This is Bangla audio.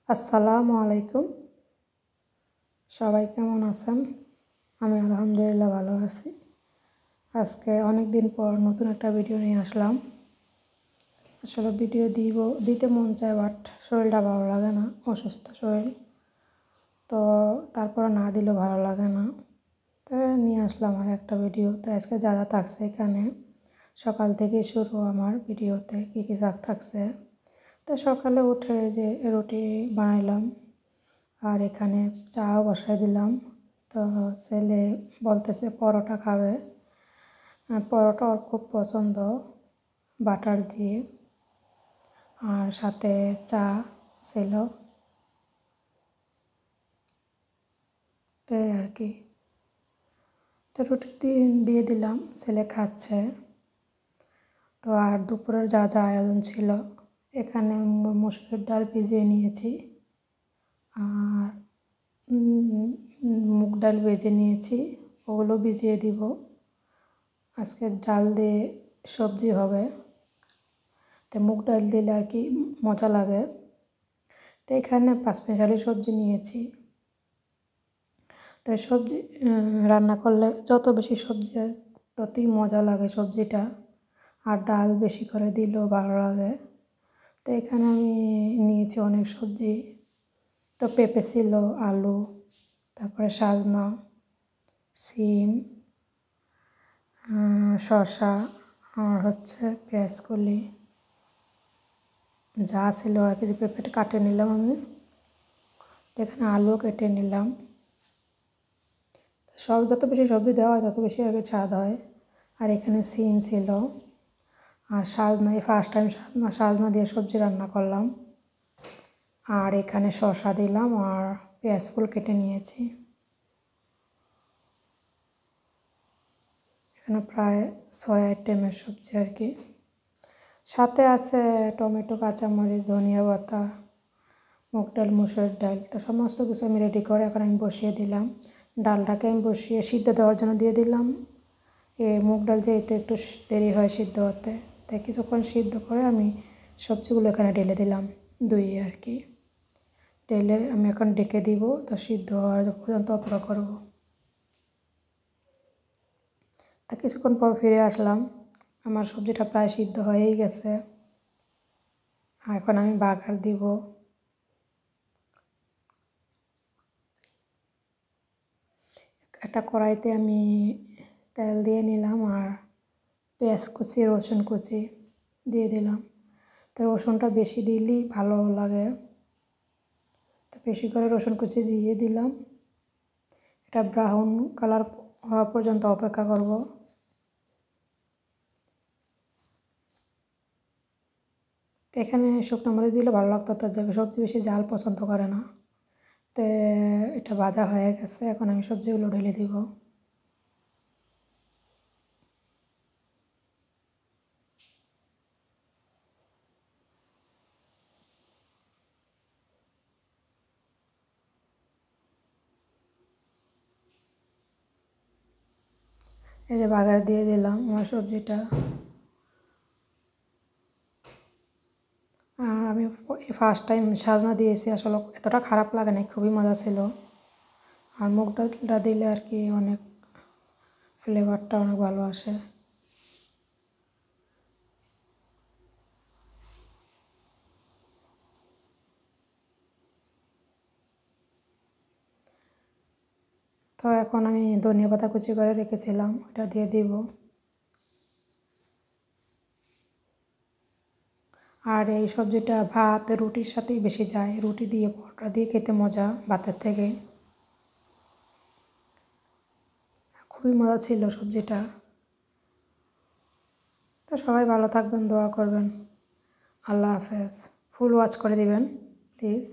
আসসালামু আলাইকুম। সবাই কেমন আছেন? আমি আলহামদুলিল্লাহ ভালো আছি। আজকে অনেক দিন পর নতুন একটা ভিডিও নিয়ে আসলাম। আসলে ভিডিও দিতে মন চায়, বাট শরীরটা ভালো লাগে না, অসুস্থ শরীর, তো তারপরে না দিলেও ভালো লাগে না, তো নিয়ে আসলাম আর একটা ভিডিও। তো আজকে যা যা থাকছে এখানে, সকাল থেকে শুরু আমার ভিডিওতে কী কী থাকছে। তো সকালে উঠে যে রুটি বানাইলাম, আর এখানে চাও বসাই দিলাম। তো ছেলে বলতেছে পরোটা খাবে, পরোটা ওর খুব পছন্দ, বাটার দিয়ে, আর সাথে চা ছিল, তো আর কি। তো রুটি দিয়ে দিলাম, ছেলে খাচ্ছে। তো আর দুপুরের যা যা আয়োজন ছিল, এখানে মসুরের ডাল ভিজিয়ে নিয়েছি, আর মুগ ডাল ভেজে নিয়েছি, ওগুলো ভিজিয়ে দিব। আজকে ডাল দিয়ে সবজি হবে, তো মুগ ডাল দিলে আর কি মজা লাগে। তো এখানে পাঁচমিশালি সবজি নিয়েছি। তো সবজি রান্না করলে যত বেশি সবজি হয় ততই মজা লাগে সবজিটা, আর ডাল বেশি করে দিলেও ভালো লাগে। তো এখানে আমি নিয়েছি অনেক সবজি। তো পেঁপে ছিল, আলু, তারপরে সাজনা, সিম, শসা, আর হচ্ছে পেঁয়াজকলি, যা ছিল আর কি। পেঁপেটা কাটে নিলাম আমি, এখানে আলু কেটে নিলাম। সব যত বেশি সবজি দেওয়া হয় তত বেশি আর কি স্বাদ হয়। আর এখানে সিম ছিল, আর সাজনা, এই ফার্স্ট টাইম সাজনা দিয়ে সবজি রান্না করলাম। আর এখানে শসা দিলাম, আর পেঁয়াজ ফুল কেটে নিয়েছি। এখানে প্রায় 6 আইটেমের সবজি আর কি। সাথে আছে টমেটো, কাঁচামরিচ, ধনিয়া পাতা, মুগ ডাল, মুসুর ডাল। তো সমস্ত কিছু আমি রেডি করে এখন আমি বসিয়ে দিলাম। ডালটাকে আমি বসিয়ে সিদ্ধ দেওয়ার জন্য দিয়ে দিলাম। মুগ ডাল যেহেতু একটু দেরি হয় সিদ্ধ হতে, তাই কিছুক্ষণ সিদ্ধ করে আমি সবজিগুলো এখানে ঢেলে দিলাম, ধুয়ে আর কি। ঢেলে আমি এখন ঢেকে দিব, তো সিদ্ধ হওয়ার পর্যন্ত অপেক্ষা করব। তা কিছুক্ষণ পর ফিরে আসলাম, আমার সবজিটা প্রায় সিদ্ধ হয়েই গেছে। আর এখন আমি বাগার দিব। একটা কড়াইতে আমি তেল দিয়ে নিলাম, আর পেঁয়াজ কুচি, রসুন কুচি দিয়ে দিলাম। তো রসুনটা বেশি দিলেই ভালো লাগে, তো বেশি করে রসুন কুচি দিয়ে দিলাম। এটা ব্রাউন কালার হওয়া পর্যন্ত অপেক্ষা করব। তো এখানে শুকনো মরিচ দিলে ভালো লাগতো, তার জায়গায় সবজি বেশি ঝাল পছন্দ করে না। তো এটা ভাজা হয়ে গেছে, এখন আমি সবজিগুলো ঢেলে দিব। এই যে বাগার দিয়ে দিলাম আমার সবজিটা। আর আমি ফার্স্ট টাইম সাজনা দিয়েছি, আসলে এতটা খারাপ লাগে না, খুবই মজা ছিল। আর মুগ ডালটা দিলে আর কি অনেক ফ্লেভারটা অনেক ভালো আসে। তো এখন আমি ধনিয়া পাতা কুচি করে রেখেছিলাম, ওটা দিয়ে দিব। আর এই সবজিটা ভাত রুটির সাথেই বেশি যায়, রুটি দিয়ে পরোটা দিয়ে খেতে মজা ভাতের থেকে। খুবই মজা ছিল সবজিটা। তো সবাই ভালো থাকবেন, দোয়া করবেন। আল্লাহ হাফেজ। ফুল ওয়াচ করে দিবেন প্লিজ।